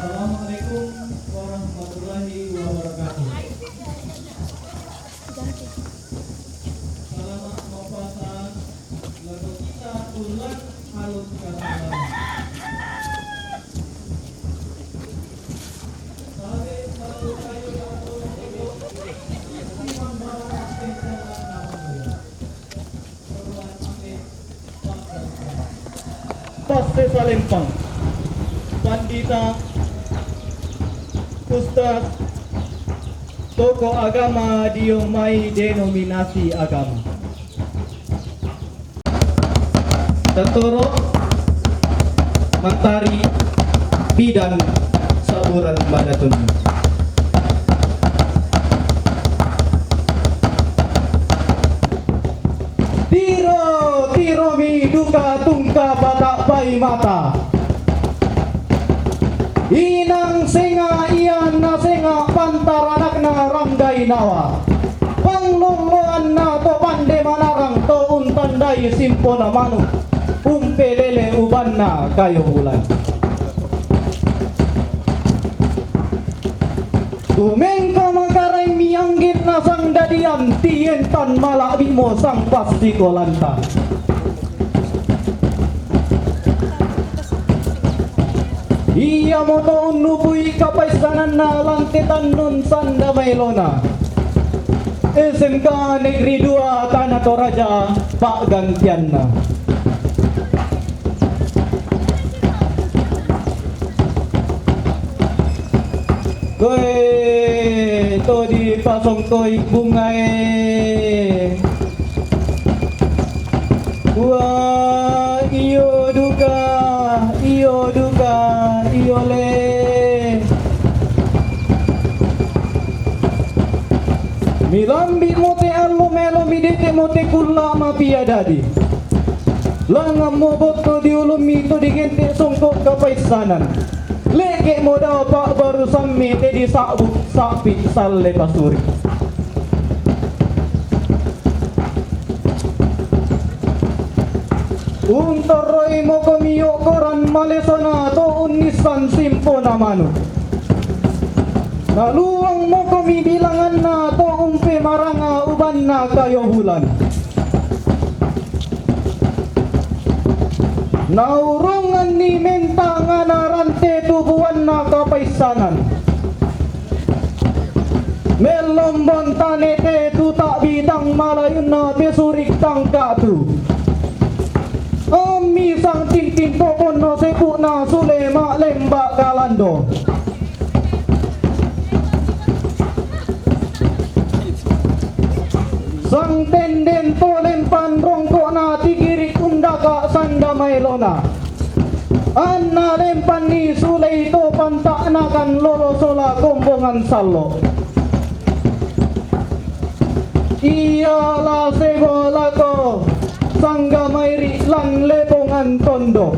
Assalamualaikum warahmatullahi wabarakatuh. Selamat maafkan lagu kita ulang halus kata. Pastor Salempang, Pandita, Ustaz, tokoh agama diomai denominasi agama. Tetoro, Mentari, Bidan, Saburan Badatun. Tiro mi duka tungka batak bai mata. Inang senga ian na senga pantar anak na ranggai nawa. Pangloloan na to pande manarang to untandai simpo na manu. Umpelele uban na kayo bulan. Tumeng ka makaray mianggit na sang dadian tiyentan malabi mo sang pasti kolanta. Iya mo to unubuy kapaisanan na lantitan nun sanda mailona. SMK Negeri 2 Tanah Toraja Pak Gantian na. Koy to di pasong koy bungae. Wah iyo duka iole. Milambi mote allo melo midete mote kulla mapia dadi. Langam mo boto di ulumi to di gente songkok kapaisanan. Leke modal pak baru sammi te di sabuk sapi salle pasuri. Untoroi mo komiyo koran malesona to unisan simpo na manu. Naluang mo komi bilangan na to umpe maranga uban na kayo bulan. Naurungan ni menta nga narante tubuan na kapaisanan. Melombon tanete tuta bidang malayun na besurik tang katu. Ami sang tintin tokon no sepu na sulema lemba kalando. Sang tenden tolen pandrongko na tigiri undaka sanda mailona. Anna lempan ni sulay to pantanakan lolo sola kombongan salo. Iyalah sebola ko sangga mairi lang lepongan tondo.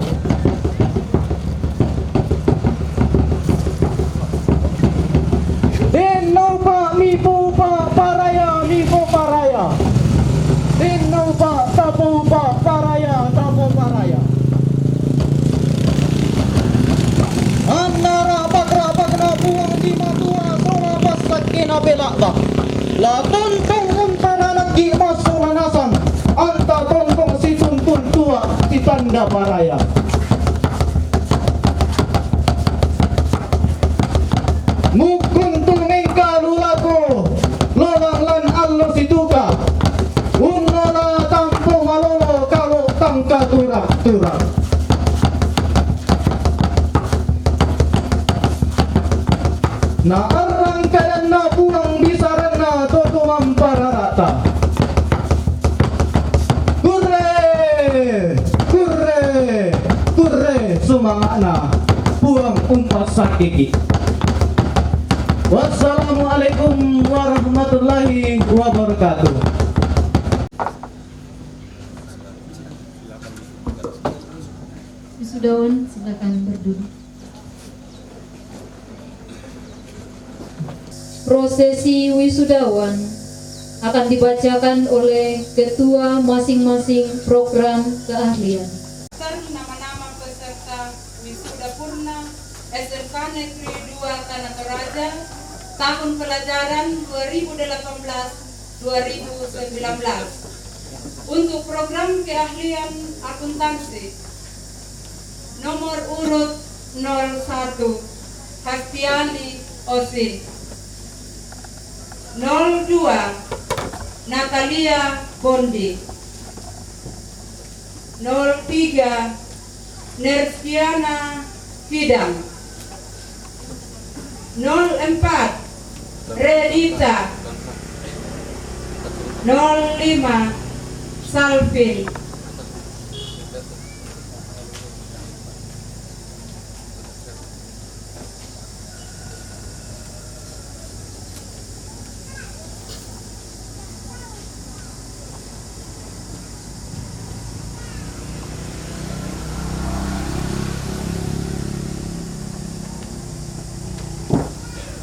Denno pa mi po pa paraya mi po paraya. Denno pa tapo pa paraya tapo paraya. Annara bakra bakra buang di matua sola basat kinabela ba. Laton tong umpana nagi masulanasan. Anta tongkong si tuntun tua si tanda paraya. Mukun tumeng kalulako lolang lan allo si tuka. Unnola tampo malolo kalau tangka Kiki. Wassalamualaikum warahmatullahi wabarakatuh. Wisudawan, silakan berduduk. Prosesi wisudawan akan dibacakan oleh ketua masing-masing program keahlian. Nama-nama peserta wisuda purna SMK Negeri 2 Tanah Toraja tahun pelajaran 2018-2019 untuk program keahlian akuntansi nomor urut 01 Hastiani Osin, 02 Natalia Bondi, 03 Nerskiana Fidang, 04 Redita, 05 Salvin.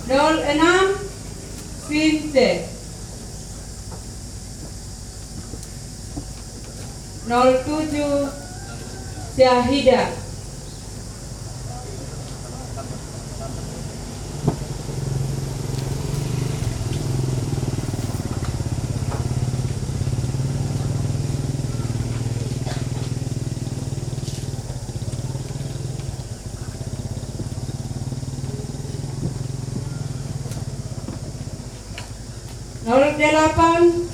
Nol enam Vinte, 07 Syahida, 08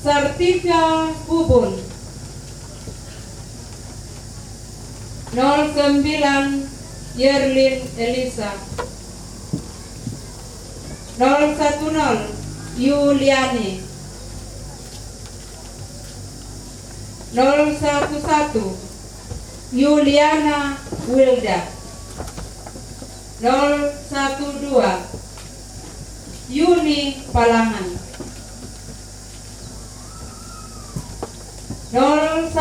Sartika Bubun, 09 Yerlin Elisa, 010 Yuliani, 011 Yuliana Wilda, 012 Yuni Palangan, 013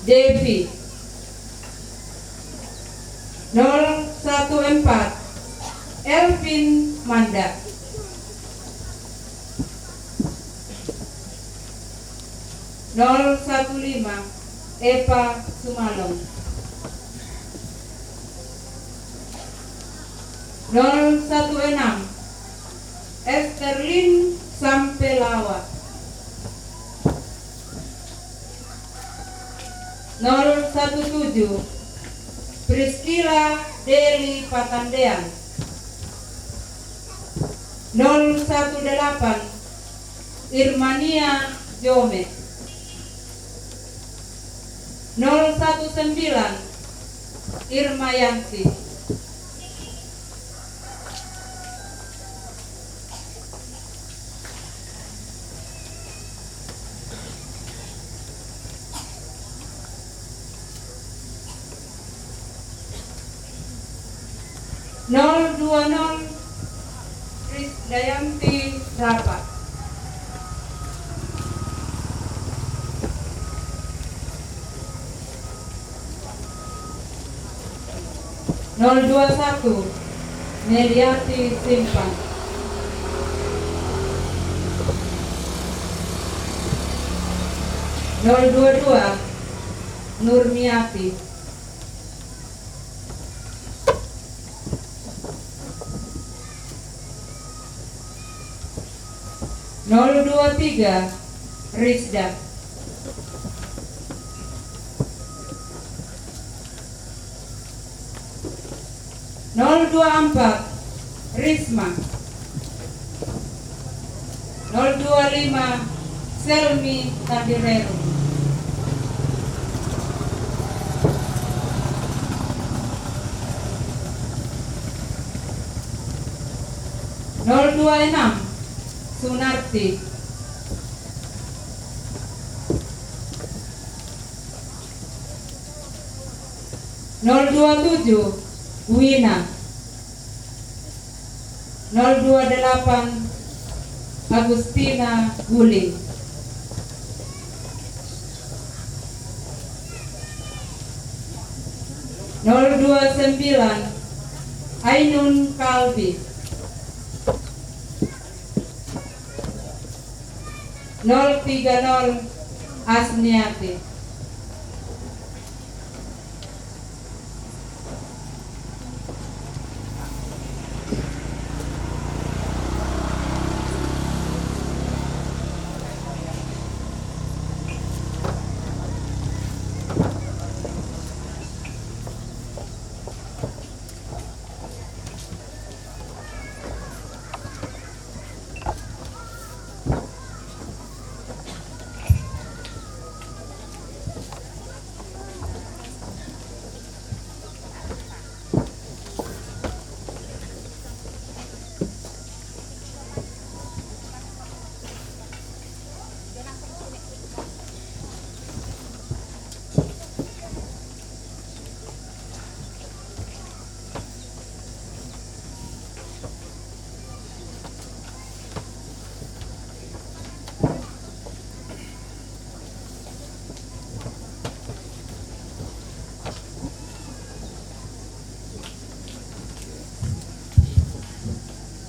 Devi, 014 Elvin Manda, 015 Eva Sumalong, 016 Esterlin Sampelawa, 017 Priscilla Deli Patandean, 018 Irmania Jome, 019 Irma Yanti, 020 Krisdayanti Rapat, 021 Meliati Simpan, 022 Nurmiati, 023 Rizda, 024 Risma, 025 Selmi Tadirero, 026 Sunarti, 027 Wina. 028 Agustina Guling. 029 Ainun Kalbi. 030 Asniati.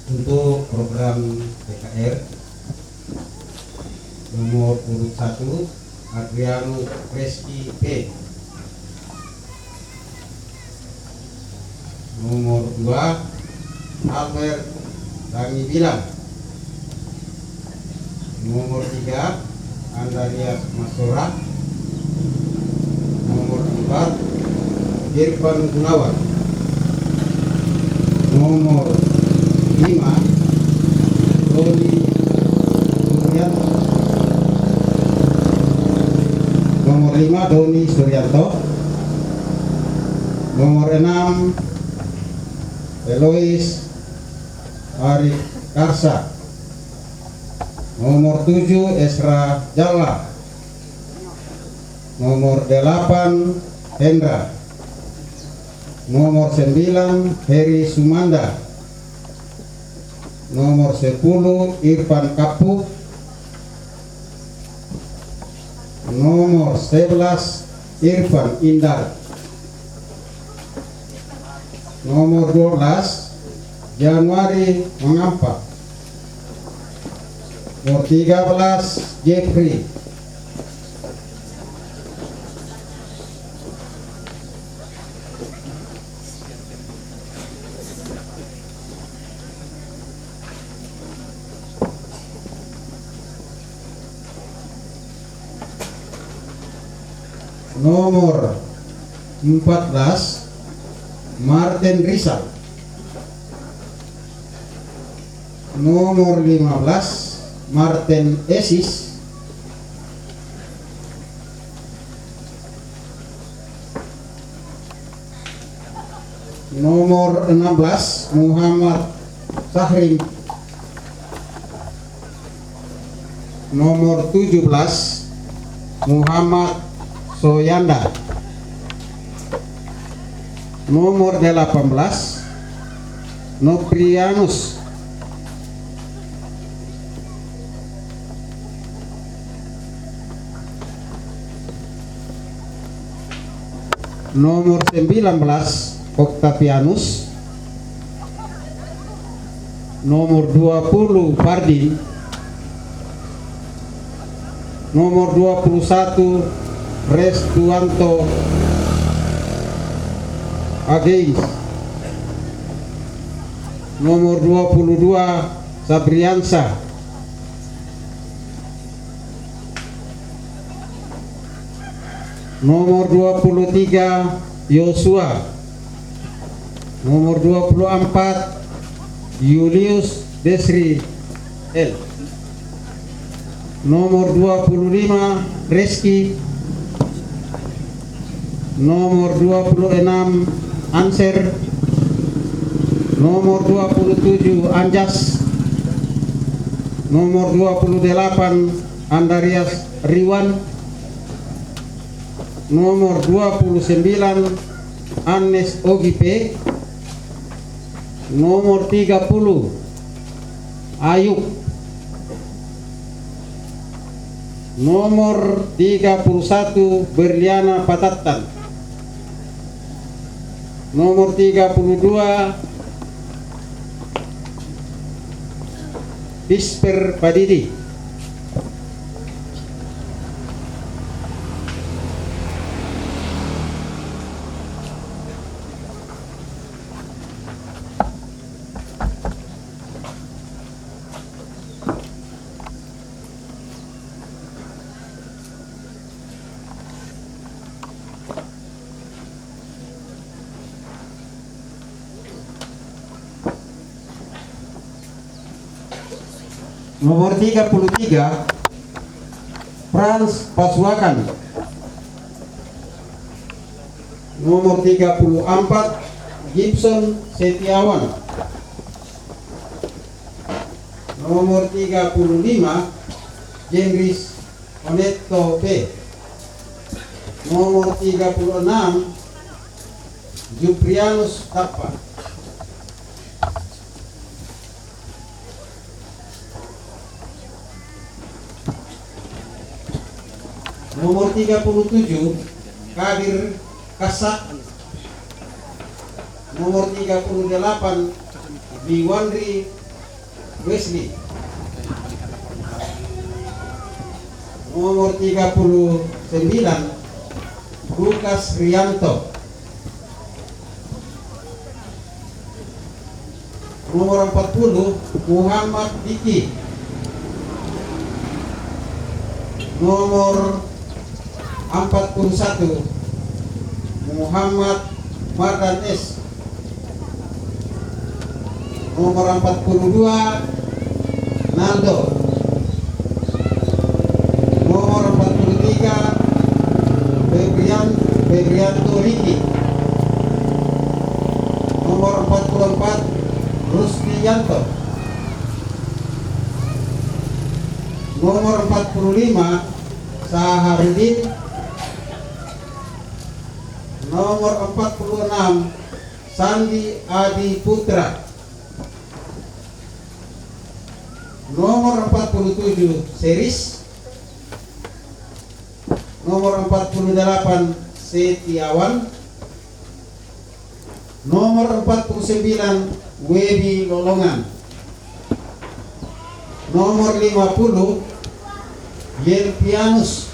Untuk program PKR nomor urut 1 Adriano Reski P, nomor 2 Albert Dangi Bilang, nomor 3 Andarias Masora, nomor 4 Irfan Gunawan, nomor 5 Roni Suryanto, nomor 5 Doni Suryanto, nomor 6 Elois Arif Karsa, nomor 7 Esra Jalla, nomor 8 Hendra, nomor 9 Heri Sumanda, nomor 10 Irfan Kapu, nomor 11 Irfan Indar, nomor 12 Januari Mengampak, nomor 13 Jeffrey, nomor 14 Martin Rizal, nomor 15 Martin Esis, nomor 16 Muhammad Sahrim, nomor 17 Muhammad Soyanda, nomor 18 Noprianus, nomor 19 Octavianus, nomor 20 Fardin, nomor 21 Restuanto Ageis, nomor 22 Sabriansa, nomor 23 Yosua, nomor 24 Julius Desri L, nomor 25 Reski, nomor 26 Anser, nomor 27 Anjas, nomor 28 Andarias Riwan, nomor 29 Anes Ogipe, Nomor 30 Ayub. Nomor 31 Berliana Patatan. Nomor 32 Bisper Padidi. Nomor 33 Frans Paswakan. Nomor 34 Gibson Setiawan. Nomor 35 Jengris Oneto B. Nomor 36 Juprianus Tapa. Nomor 37 Kadir Kasak. Nomor 38 Biwandri Wesley. Nomor 39 Lukas Rianto. Nomor 40 Muhammad Diki. Nomor 41 Muhammad Mardan S. Nomor 42 Naldo. Nomor 43 Febrianto Riki. Nomor 44 Rusdianto. Nomor 45 Saharudin. Nomor 46 Sandi Adi Putra. Nomor 47 Seris. Nomor 48 Setiawan. Nomor 49 Webi Lolongan. Nomor 50 Yelpianus.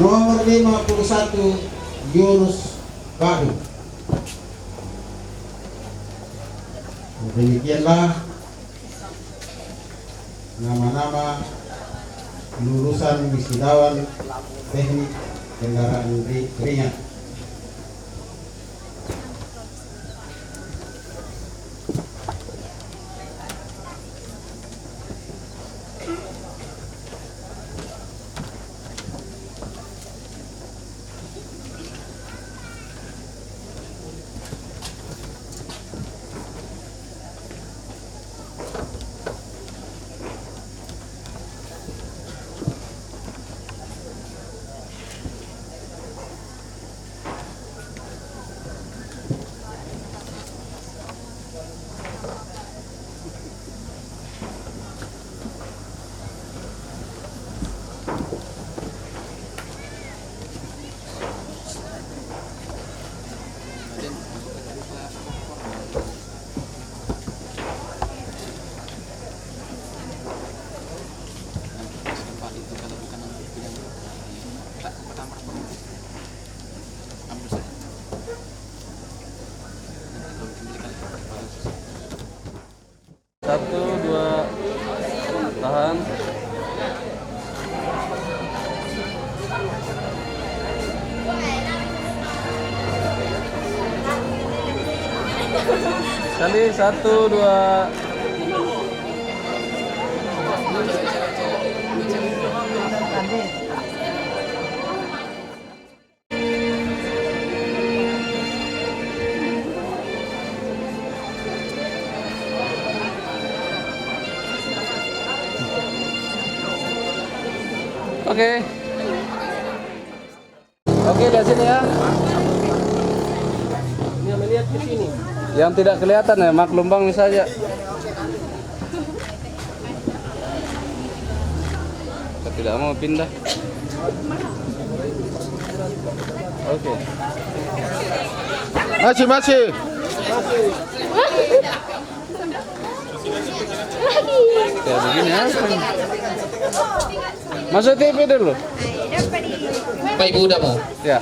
Nomor 51 Yunus Badu. Demikianlah nama-nama lulusan wisudawan teknik kendaraan ringan. Satu, dua, tahan. Sekali, satu, dua. Oke. Oke, lihat sini ya. Ini lihat ke sini. Yang tidak kelihatan ya, maklum bang saja. Saya tidak mau pindah. Oke. Masih. Ya begini apa ini? Masuk TV dulu. Pak Ibu udah Pak? Ya.